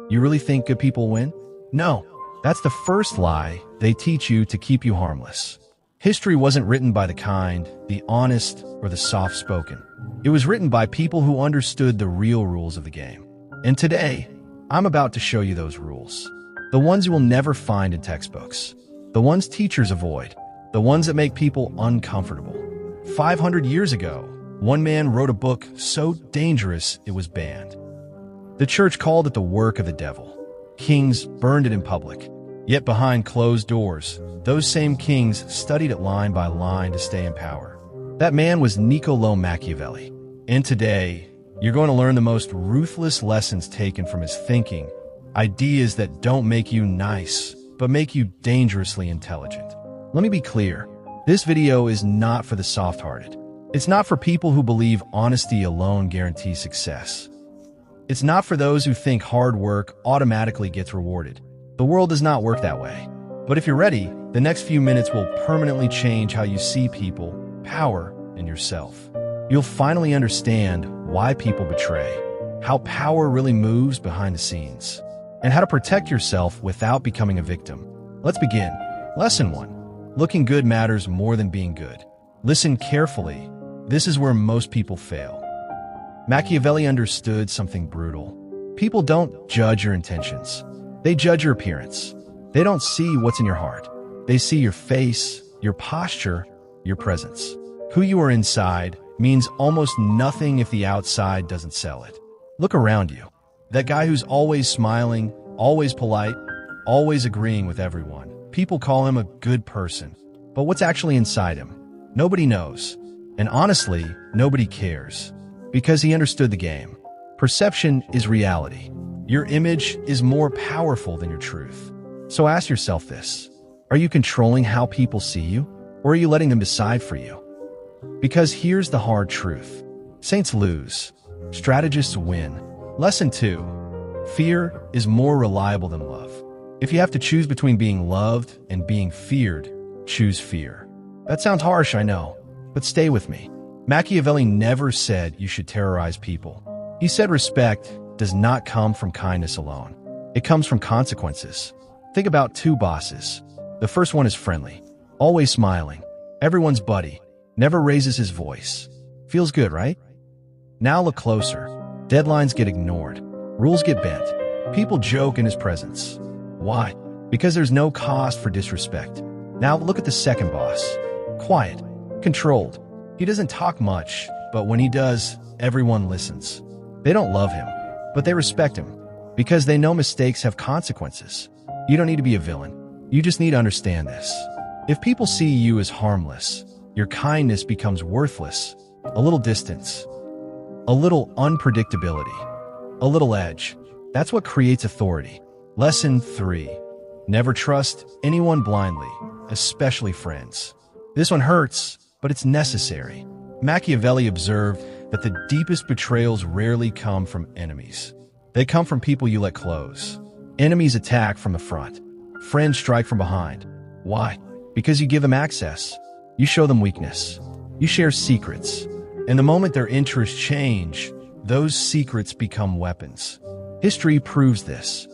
You really think good people win? No. That's the first lie they teach you to keep you harmless. History wasn't written by the kind, the honest, or the soft-spoken. It was written by people who understood the real rules of the game. And today, I'm about to show you those rules. The ones you will never find in textbooks. The ones teachers avoid. The ones that make people uncomfortable. 500 years ago, one man wrote a book so dangerous it was banned. The church called it the work of the devil. Kings burned it in public. Yet behind closed doors, those same kings studied it line by line to stay in power. That man was Niccolò Machiavelli. And today, you're going to learn the most ruthless lessons taken from his thinking, ideas that don't make you nice, but make you dangerously intelligent. Let me be clear, this video is not for the soft-hearted. It's not for people who believe honesty alone guarantees success. It's not for those who think hard work automatically gets rewarded. The world does not work that way. But if you're ready, the next few minutes will permanently change how you see people, power, and yourself. You'll finally understand why people betray, how power really moves behind the scenes, and how to protect yourself without becoming a victim. Let's begin. Lesson 1. Looking good matters more than being good. Listen carefully. This is where most people fail. Machiavelli understood something brutal. People don't judge your intentions. They judge your appearance. They don't see what's in your heart. They see your face, your posture, your presence. Who you are inside means almost nothing if the outside doesn't sell it. Look around you. That guy who's always smiling, always polite, always agreeing with everyone. People call him a good person. But what's actually inside him? Nobody knows. And honestly, nobody cares. Because he understood the game. Perception is reality. Your image is more powerful than your truth. So ask yourself this. Are you controlling how people see you? Or are you letting them decide for you? Because here's the hard truth. Saints lose. Strategists win. Lesson 2. Fear is more reliable than love. If you have to choose between being loved and being feared, choose fear. That sounds harsh, I know. But stay with me. Machiavelli never said you should terrorize people. He said respect does not come from kindness alone. It comes from consequences. Think about two bosses. The first one is friendly, always smiling, everyone's buddy, never raises his voice. Feels good, right? Now look closer. Deadlines get ignored. Rules get bent. People joke in his presence. Why? Because there's no cost for disrespect. Now look at the second boss. Quiet, controlled. He doesn't talk much, but when he does, everyone listens. They don't love him, but they respect him because they know mistakes have consequences. You don't need to be a villain. You just need to understand this. If people see you as harmless, your kindness becomes worthless. A little distance, a little unpredictability, a little edge. That's what creates authority. Lesson 3. Never trust anyone blindly, especially friends. This one hurts, but it's necessary. Machiavelli observed that the deepest betrayals rarely come from enemies. They come from people you let close. Enemies attack from the front. Friends strike from behind. Why? Because you give them access. You show them weakness. You share secrets. And the moment their interests change, those secrets become weapons. History proves this.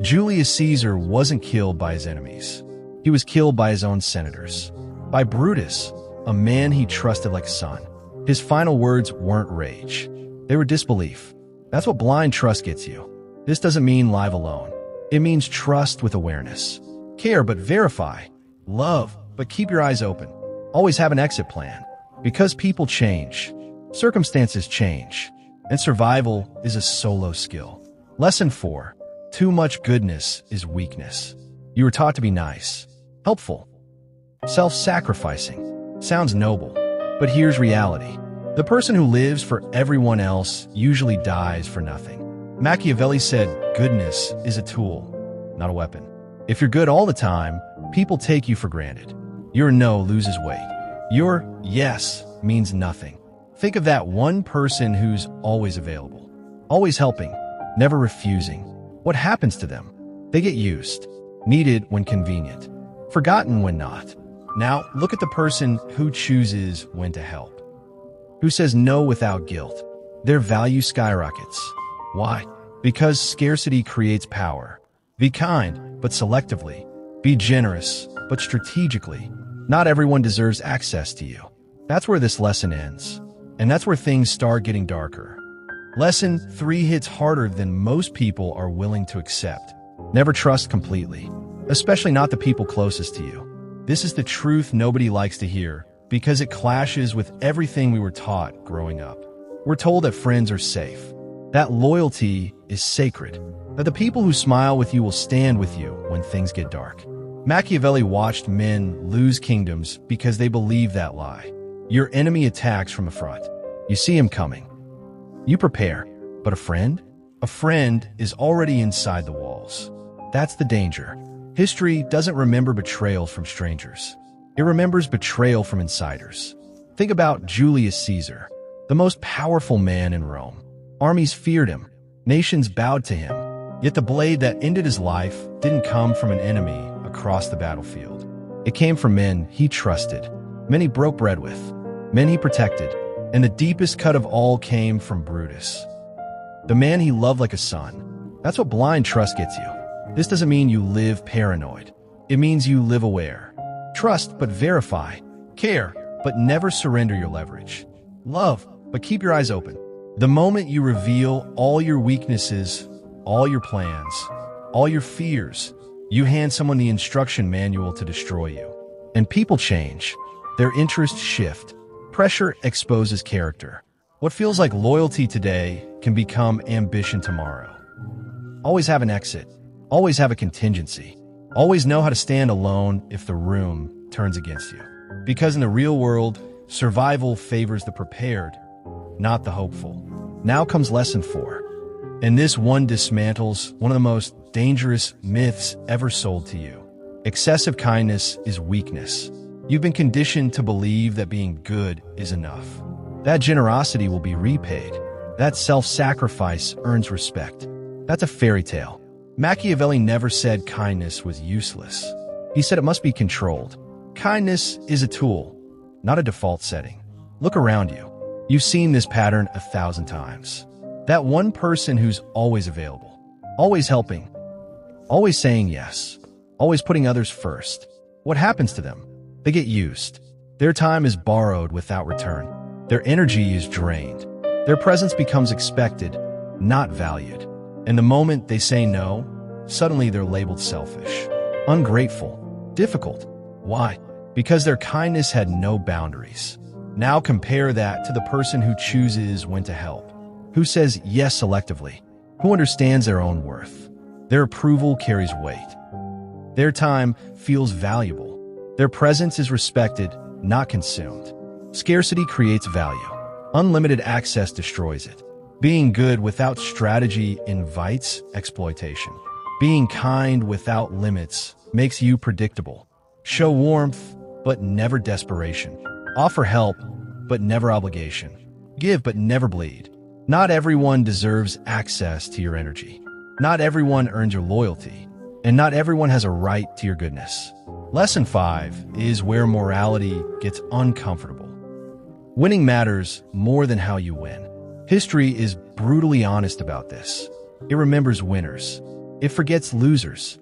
Julius Caesar wasn't killed by his enemies. He was killed by his own senators. By Brutus, a man he trusted like a son. His final words weren't rage. They were disbelief. That's what blind trust gets you. This doesn't mean live alone. It means trust with awareness. Care but verify. Love but keep your eyes open. Always have an exit plan. Because people change. Circumstances change. And survival is a solo skill. Lesson 4. Too much goodness is weakness. You were taught to be nice, helpful, self-sacrificing. Sounds noble, but here's reality. The person who lives for everyone else usually dies for nothing. Machiavelli said goodness is a tool, not a weapon. If you're good all the time, people take you for granted. Your no loses weight. Your yes means nothing. Think of that one person who's always available, always helping, never refusing. What happens to them? They get used, needed when convenient, forgotten when not. Now, look at the person who chooses when to help, who says no without guilt. Their value skyrockets. Why? Because scarcity creates power. Be kind, but selectively. Be generous, but strategically. Not everyone deserves access to you. That's where this lesson ends. And that's where things start getting darker. Lesson 3 hits harder than most people are willing to accept. Never trust completely, especially not the people closest to you. This is the truth nobody likes to hear because it clashes with everything we were taught growing up. We're told that friends are safe, that loyalty is sacred, that the people who smile with you will stand with you when things get dark. Machiavelli watched men lose kingdoms because they believed that lie. Your enemy attacks from the front. You see him coming. You prepare, but a friend? A friend is already inside the walls. That's the danger. History doesn't remember betrayal from strangers. It remembers betrayal from insiders. Think about Julius Caesar, the most powerful man in Rome. Armies feared him. Nations bowed to him. Yet the blade that ended his life didn't come from an enemy across the battlefield. It came from men he trusted, men he broke bread with, men he protected, and the deepest cut of all came from Brutus, the man he loved like a son. That's what blind trust gets you. This doesn't mean you live paranoid. It means you live aware. Trust, but verify. Care, but never surrender your leverage. Love, but keep your eyes open. The moment you reveal all your weaknesses, all your plans, all your fears, you hand someone the instruction manual to destroy you. And people change. Their interests shift. Pressure exposes character. What feels like loyalty today can become ambition tomorrow. Always have an exit. Always have a contingency. Always know how to stand alone if the room turns against you. Because in the real world, survival favors the prepared, not the hopeful. Now comes lesson 4. And this one dismantles one of the most dangerous myths ever sold to you. Excessive kindness is weakness. You've been conditioned to believe that being good is enough. That generosity will be repaid. That self-sacrifice earns respect. That's a fairy tale. Machiavelli never said kindness was useless. He said it must be controlled. Kindness is a tool, not a default setting. Look around you. You've seen this pattern 1,000 times. That one person who's always available, always helping, always saying yes, always putting others first. What happens to them? They get used. Their time is borrowed without return. Their energy is drained. Their presence becomes expected, not valued. And the moment they say no, suddenly they're labeled selfish, ungrateful, difficult. Why? Because their kindness had no boundaries. Now compare that to the person who chooses when to help, who says yes selectively, who understands their own worth. Their approval carries weight. Their time feels valuable. Their presence is respected, not consumed. Scarcity creates value. Unlimited access destroys it. Being good without strategy invites exploitation. Being kind without limits makes you predictable. Show warmth, but never desperation. Offer help, but never obligation. Give, but never bleed. Not everyone deserves access to your energy. Not everyone earns your loyalty. And not everyone has a right to your goodness. Lesson 5 is where morality gets uncomfortable. Winning matters more than how you win. History is brutally honest about this. It remembers winners. It forgets losers.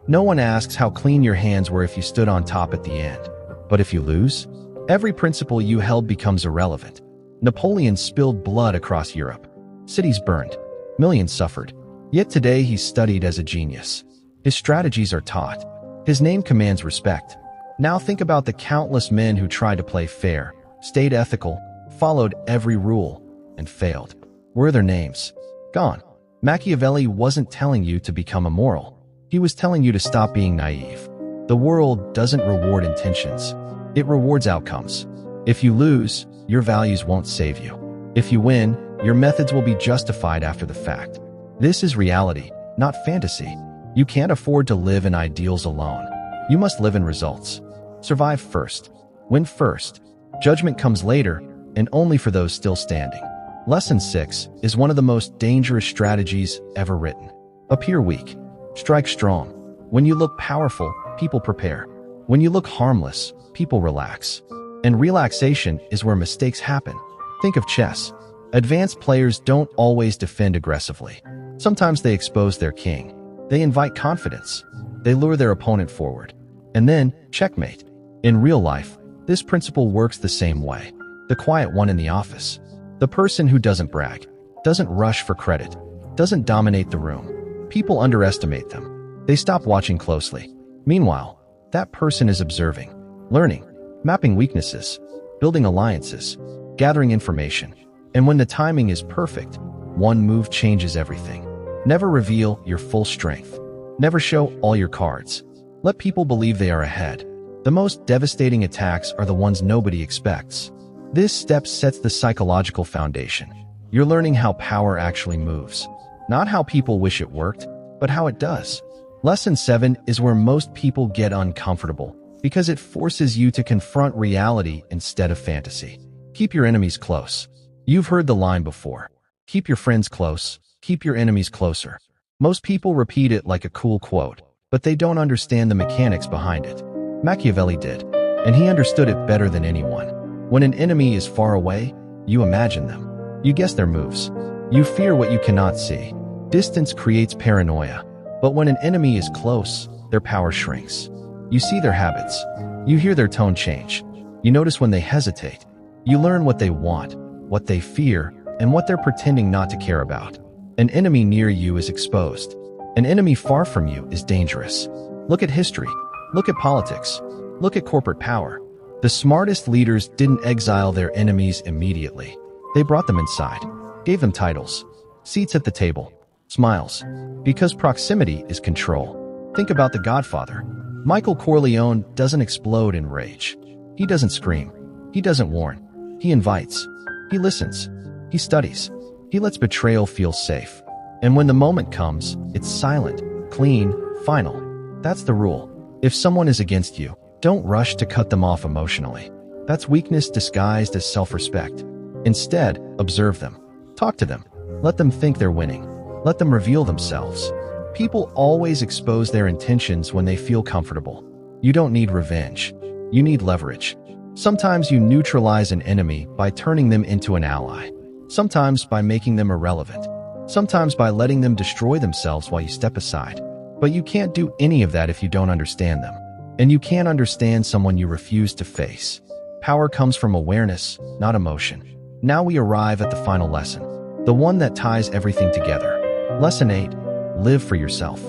No one asks how clean your hands were if you stood on top at the end. But if you lose, every principle you held becomes irrelevant. Napoleon spilled blood across Europe. Cities burned. Millions suffered. Yet today he's studied as a genius. His strategies are taught. His name commands respect. Now think about the countless men who tried to play fair, stayed ethical, followed every rule, and failed. Where are their names? Gone. Machiavelli wasn't telling you to become immoral. He was telling you to stop being naive. The world doesn't reward intentions. It rewards outcomes. If you lose, your values won't save you. If you win, your methods will be justified after the fact. This is reality, not fantasy. You can't afford to live in ideals alone. You must live in results. Survive first. Win first. Judgment comes later, and only for those still standing. Lesson 6 is one of the most dangerous strategies ever written. Appear weak. Strike strong. When you look powerful, people prepare. When you look harmless, people relax. And relaxation is where mistakes happen. Think of chess. Advanced players don't always defend aggressively. Sometimes they expose their king. They invite confidence. They lure their opponent forward. And then, checkmate. In real life, this principle works the same way. The quiet one in the office. The person who doesn't brag, doesn't rush for credit, doesn't dominate the room. People underestimate them. They stop watching closely. Meanwhile, that person is observing, learning, mapping weaknesses, building alliances, gathering information. And when the timing is perfect, one move changes everything. Never reveal your full strength. Never show all your cards. Let people believe they are ahead. The most devastating attacks are the ones nobody expects. This step sets the psychological foundation. You're learning how power actually moves. Not how people wish it worked, but how it does. Lesson 7 is where most people get uncomfortable, because it forces you to confront reality instead of fantasy. Keep your enemies close. You've heard the line before. Keep your friends close, keep your enemies closer. Most people repeat it like a cool quote, but they don't understand the mechanics behind it. Machiavelli did, and he understood it better than anyone. When an enemy is far away, you imagine them. You guess their moves. You fear what you cannot see. Distance creates paranoia. But when an enemy is close, their power shrinks. You see their habits. You hear their tone change. You notice when they hesitate. You learn what they want, what they fear, and what they're pretending not to care about. An enemy near you is exposed. An enemy far from you is dangerous. Look at history. Look at politics. Look at corporate power. The smartest leaders didn't exile their enemies immediately. They brought them inside, gave them titles, seats at the table, smiles. Because proximity is control. Think about The Godfather. Michael Corleone doesn't explode in rage. He doesn't scream. He doesn't warn. He invites. He listens. He studies. He lets betrayal feel safe. And when the moment comes, it's silent, clean, final. That's the rule. If someone is against you, don't rush to cut them off emotionally. That's weakness disguised as self-respect. Instead, observe them. Talk to them. Let them think they're winning. Let them reveal themselves. People always expose their intentions when they feel comfortable. You don't need revenge. You need leverage. Sometimes you neutralize an enemy by turning them into an ally. Sometimes by making them irrelevant. Sometimes by letting them destroy themselves while you step aside. But you can't do any of that if you don't understand them. And you can't understand someone you refuse to face. Power comes from awareness, not emotion. Now we arrive at the final lesson. The one that ties everything together. Lesson 8. Live for yourself.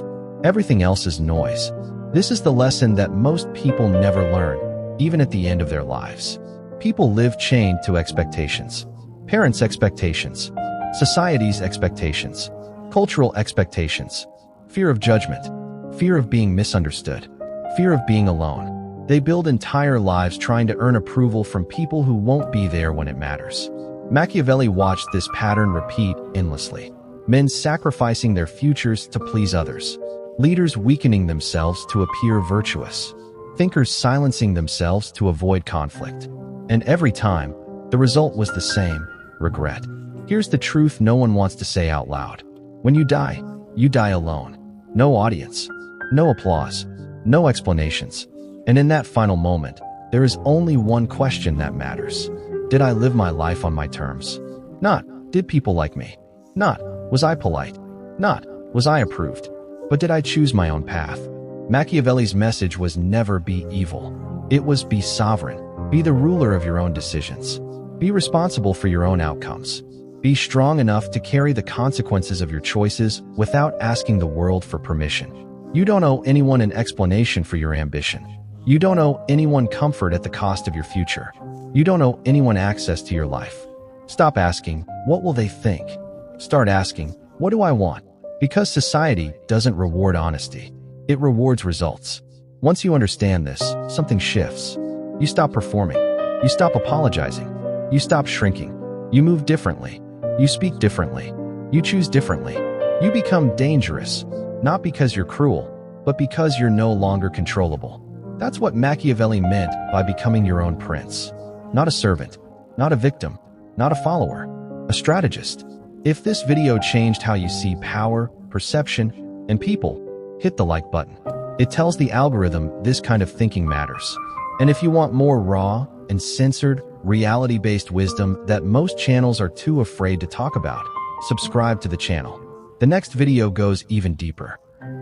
Everything else is noise. This is the lesson that most people never learn, even at the end of their lives. People live chained to expectations. Parents' expectations. Society's expectations. Cultural expectations. Fear of judgment. Fear of being misunderstood. Fear of being alone. They build entire lives trying to earn approval from people who won't be there when it matters. Machiavelli watched this pattern repeat endlessly. Men sacrificing their futures to please others. Leaders weakening themselves to appear virtuous. Thinkers silencing themselves to avoid conflict. And every time, the result was the same: regret. Here's the truth no one wants to say out loud. When you die alone. No audience. No applause. No explanations. And in that final moment, there is only one question that matters. Did I live my life on my terms? Not, did people like me? Not, was I polite? Not, was I approved? But did I choose my own path? Machiavelli's message was never be evil. It was be sovereign. Be the ruler of your own decisions. Be responsible for your own outcomes. Be strong enough to carry the consequences of your choices without asking the world for permission. You don't owe anyone an explanation for your ambition. You don't owe anyone comfort at the cost of your future. You don't owe anyone access to your life. Stop asking, what will they think? Start asking, what do I want? Because society doesn't reward honesty. It rewards results. Once you understand this, something shifts. You stop performing. You stop apologizing. You stop shrinking. You move differently. You speak differently. You choose differently. You become dangerous, not because you're cruel, but because you're no longer controllable. That's what Machiavelli meant by becoming your own prince. Not a servant, not a victim, not a follower, a strategist. If this video changed how you see power, perception, and people, hit the like button. It tells the algorithm this kind of thinking matters. And if you want more raw and censored, reality-based wisdom that most channels are too afraid to talk about, subscribe to the channel. The next video goes even deeper.